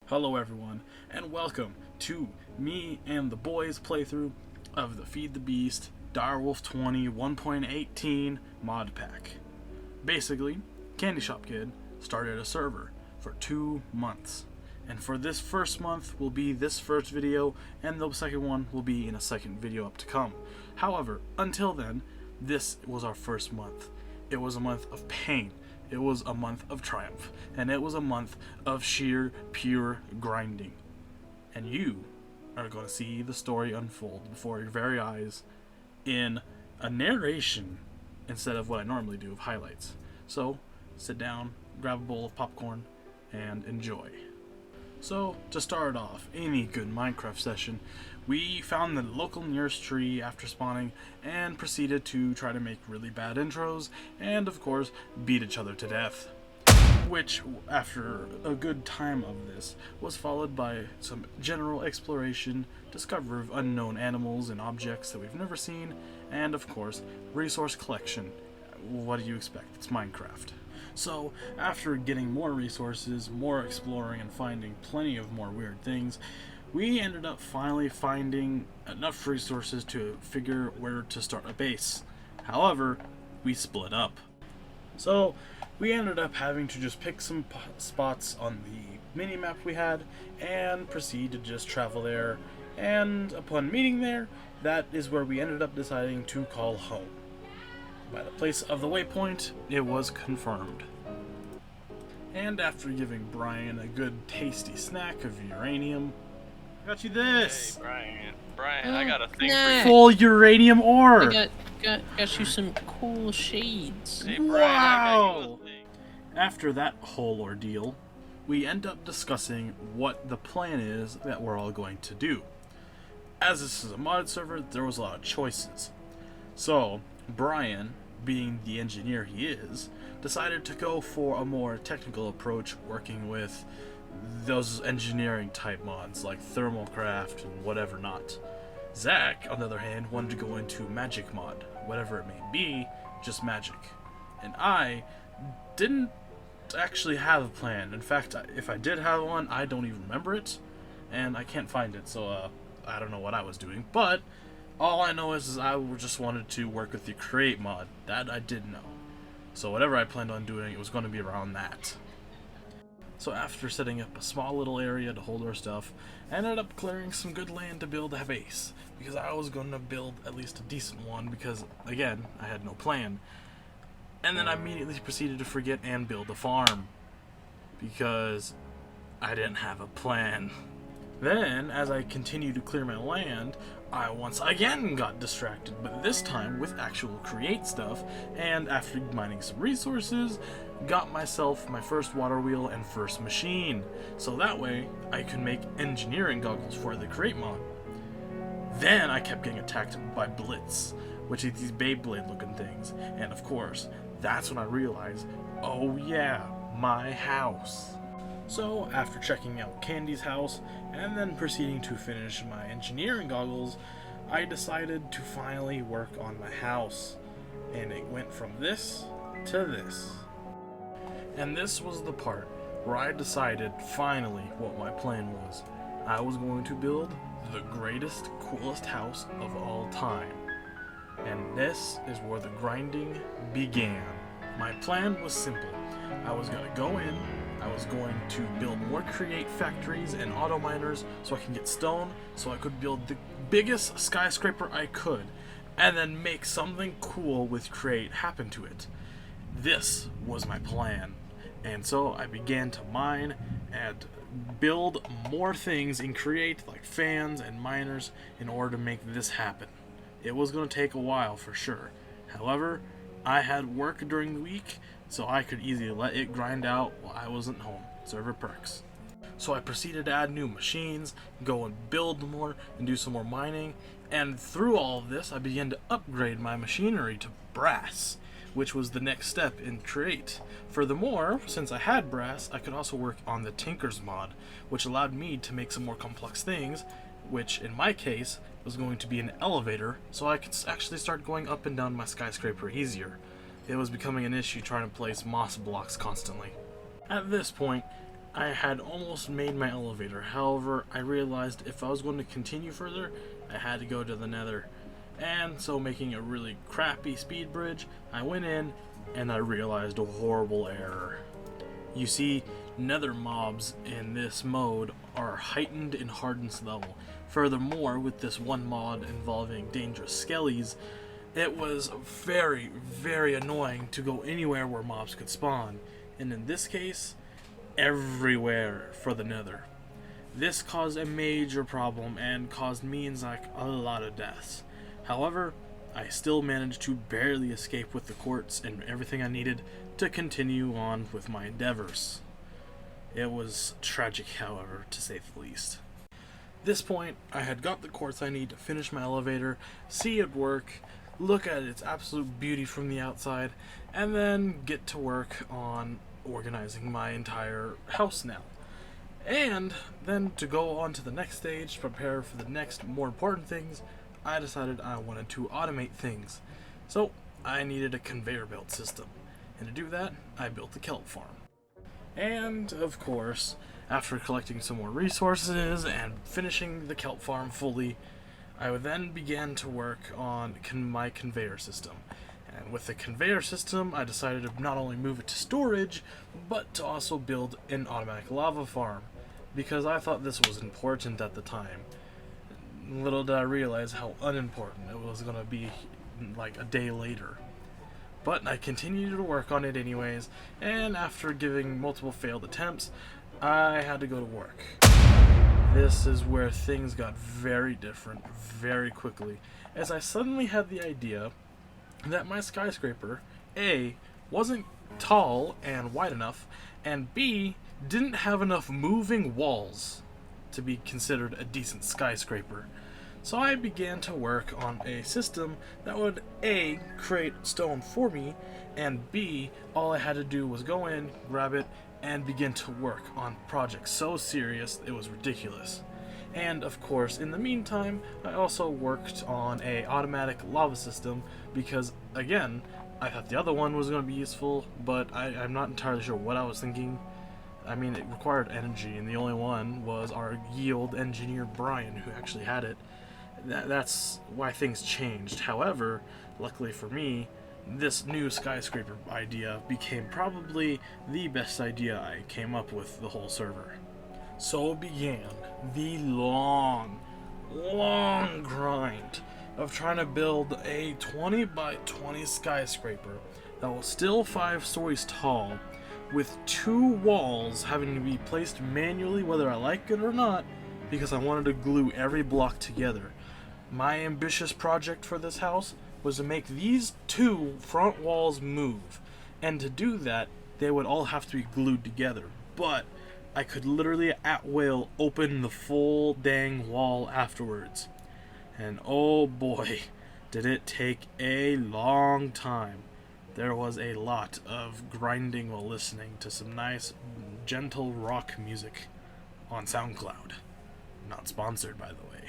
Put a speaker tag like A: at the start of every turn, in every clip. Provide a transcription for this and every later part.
A: Hello everyone, and welcome to me and the boys' playthrough of the Feed the Beast Direwolf 20 1.18 mod pack. Basically, Candy Shop Kid started a server for 2 months, and for this first month will be this first video, and the second one will be in a second video up to come. However, until then, this was our first month. It was a month of pain. It was a month of triumph, and it was a month of sheer, pure grinding. And you are going to see the story unfold before your very eyes in a narration instead of what I normally do of highlights. So, sit down, grab a bowl of popcorn, and enjoy. So, to start off any good Minecraft session, we found the local nearest tree after spawning and proceeded to try to make really bad intros and, of course, beat each other to death. Which, after a good time of this, was followed by some general exploration, discovery of unknown animals and objects that we've never seen, and, of course, resource collection. What do you expect? It's Minecraft. So, after getting more resources, more exploring, and finding plenty of more weird things, we ended up finally finding enough resources to figure where to start a base. However, we split up. So, we ended up having to just pick some spots on the minimap we had and proceed to just travel there. And upon meeting there, that is where we ended up deciding to call home. By the place of the waypoint, it was confirmed. And after giving Brian a good tasty snack of uranium, I got you this!
B: Hey, Brian, I got a thing for you.
A: Full uranium ore!
C: I got you some cool shades.
B: Hey, Brian,
A: Wow!
B: I got you a thing.
A: After that whole ordeal, we end up discussing what the plan is that we're all going to do. As this is a mod server, there was a lot of choices. So, Brian, being the engineer he is, decided to go for a more technical approach, working with those engineering type mods like Thermalcraft and whatever not. Zach, on the other hand, wanted to go into magic mod, whatever it may be, just magic. And I didn't actually have a plan. In fact, if I did have one, I don't even remember it, and I can't find it, so I don't know what I was doing. But all I know is I just wanted to work with the create mod. That I did know. So whatever I planned on doing, it was going to be around that. So after setting up a small little area to hold our stuff, I ended up clearing some good land to build a base, because I was going to build at least a decent one, because, again, I had no plan. And then I immediately proceeded to forget and build a farm, because I didn't have a plan. Then, as I continued to clear my land, I once again got distracted, but this time with actual create stuff, and after mining some resources, got myself my first water wheel and first machine, so that way I could make engineering goggles for the create mod. Then I kept getting attacked by Blitz, which is these Beyblade looking things, and of course, that's when I realized, oh yeah, my house. So, after checking out Candy's house, and then proceeding to finish my engineering goggles, I decided to finally work on my house. And it went from this to this. And this was the part where I decided finally what my plan was. I was going to build the greatest, coolest house of all time. And this is where the grinding began. My plan was simple. I was going to go in, I was going to build more create factories and auto miners so I can get stone, so I could build the biggest skyscraper I could, and then make something cool with create happen to it. This was my plan. And so I began to mine and build more things in create, like fans and miners, in order to make this happen. It was going to take a while for sure. However, I had work during the week, so I could easily let it grind out while I wasn't home. Server perks. So I proceeded to add new machines, go and build more, and do some more mining, and through all of this I began to upgrade my machinery to brass, which was the next step in create. Furthermore, since I had brass, I could also work on the Tinkers mod, which allowed me to make some more complex things, which in my case was going to be an elevator, so I could actually start going up and down my skyscraper easier. It was becoming an issue trying to place moss blocks constantly. At this point, I had almost made my elevator. However, I realized if I was going to continue further, I had to go to the nether. And so, making a really crappy speed bridge, I went in and I realized a horrible error. You see, nether mobs in this mode are heightened in hardness level. Furthermore, with this one mod involving dangerous skellies, it was very, very annoying to go anywhere where mobs could spawn. And in this case, everywhere for the nether. This caused a major problem and caused me and Zach a lot of deaths. However, I still managed to barely escape with the quartz and everything I needed to continue on with my endeavors. It was tragic, however, to say the least. At this point, I had got the quartz I need to finish my elevator, see it work, look at its absolute beauty from the outside, and then get to work on organizing my entire house now. And then to go on to the next stage, prepare for the next more important things, I decided I wanted to automate things. So I needed a conveyor belt system. And to do that, I built the kelp farm. And of course, after collecting some more resources and finishing the kelp farm fully, I then began to work on my conveyor system. And with the conveyor system, I decided to not only move it to storage, but to also build an automatic lava farm, because I thought this was important at the time. Little did I realize how unimportant it was going to be like a day later. But I continued to work on it anyways, and after giving multiple failed attempts, I had to go to work. This is where things got very different very quickly, as I suddenly had the idea that my skyscraper, A, wasn't tall and wide enough, and B, didn't have enough moving walls to be considered a decent skyscraper. So I began to work on a system that would A, create stone for me, and B, all I had to do was go in, grab it, and begin to work on projects so serious it was ridiculous. And of course, in the meantime, I also worked on a automatic lava system because, again, I thought the other one was going to be useful, but I'm not entirely sure what I was thinking. I mean, it required energy, and the only one was our yield engineer Brian, who actually had it. That's why things changed. However, luckily for me, this new skyscraper idea became probably the best idea I came up with the whole server. So began the long grind of trying to build a 20 by 20 skyscraper that was still 5 stories tall, with 2 walls having to be placed manually whether I like it or not, because I wanted to glue every block together. My ambitious project for this house was to make these 2 front walls move, and to do that, they would all have to be glued together, but I could literally at will open the full dang wall afterwards. And oh boy, did it take a long time. There was a lot of grinding while listening to some nice, gentle rock music on SoundCloud. Not sponsored, by the way.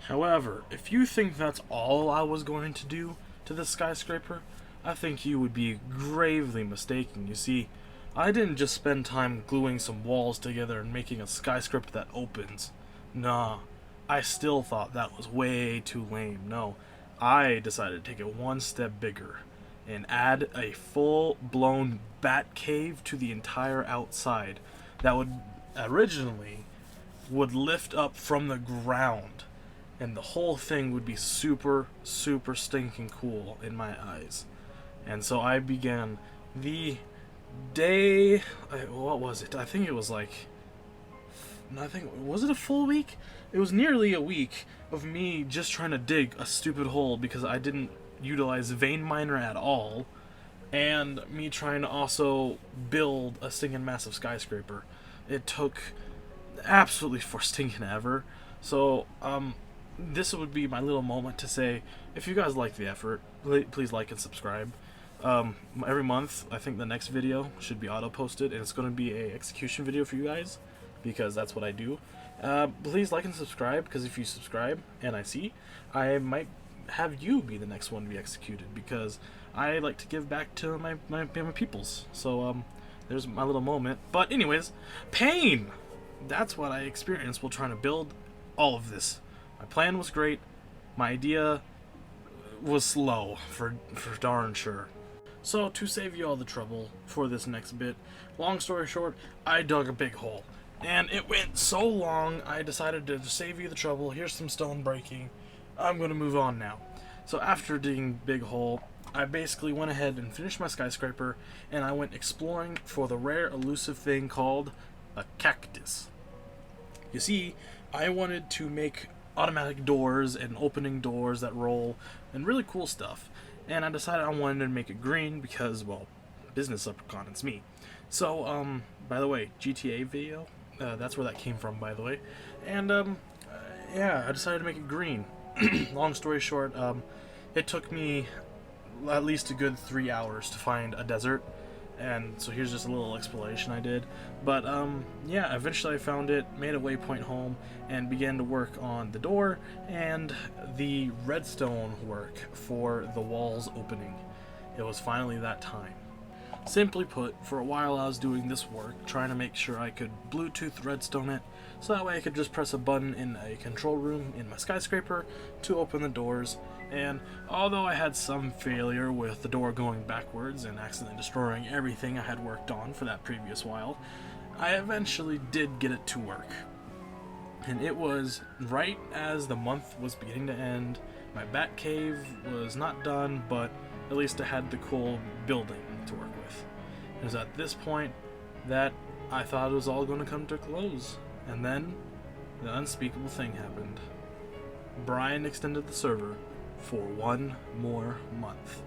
A: However, if you think that's all I was going to do to the skyscraper, I think you would be gravely mistaken. You see, I didn't just spend time gluing some walls together and making a skyscraper that opens. Nah, I still thought that was way too lame. No, I decided to take it one step bigger and add a full-blown bat cave to the entire outside that would lift up from the ground. And the whole thing would be super, super stinking cool in my eyes. And so I began the day... What was it? Was it a full week? It was nearly a week of me just trying to dig a stupid hole because I didn't utilize vein miner at all. And me trying to also build a stinking massive skyscraper. It took absolutely for stinking ever. So, this would be my little moment to say, if you guys like the effort, please like and subscribe. Every month, I think the next video should be auto-posted, and it's going to be a execution video for you guys, because that's what I do. Please like and subscribe, because if you subscribe, and I see, I might have you be the next one to be executed, because I like to give back to my peoples. So, there's my little moment. But anyways, pain! That's what I experienced while trying to build all of this. My plan was great. My idea was slow, for darn sure. So, to save you all the trouble for this next bit, long story short, I dug a big hole. And it went so long, I decided to save you the trouble. Here's some stone breaking. I'm going to move on now. So after digging big hole, I basically went ahead and finished my skyscraper, and I went exploring for the rare elusive thing called a cactus. You see, I wanted to make automatic doors and opening doors that roll and really cool stuff. And I decided I wanted to make it green because, well, business leprechaun, it's me. So, by the way, GTA video, that's where that came from, by the way. And, yeah, I decided to make it green. Long story short, it took me at least a good 3 hours to find a desert. And so here's just a little exploration I did. But, yeah, eventually I found it, made a waypoint home, and began to work on the door and the redstone work for the walls opening. It was finally that time. Simply put, for a while I was doing this work, trying to make sure I could Bluetooth redstone it, so that way I could just press a button in a control room in my skyscraper to open the doors. And although I had some failure with the door going backwards and accidentally destroying everything I had worked on for that previous while, I eventually did get it to work. And it was right as the month was beginning to end. My bat cave was not done, but at least I had the cool building to work with. It was at this point that I thought it was all going to come to a close. And then the unspeakable thing happened. Brian extended the server for 1 more month.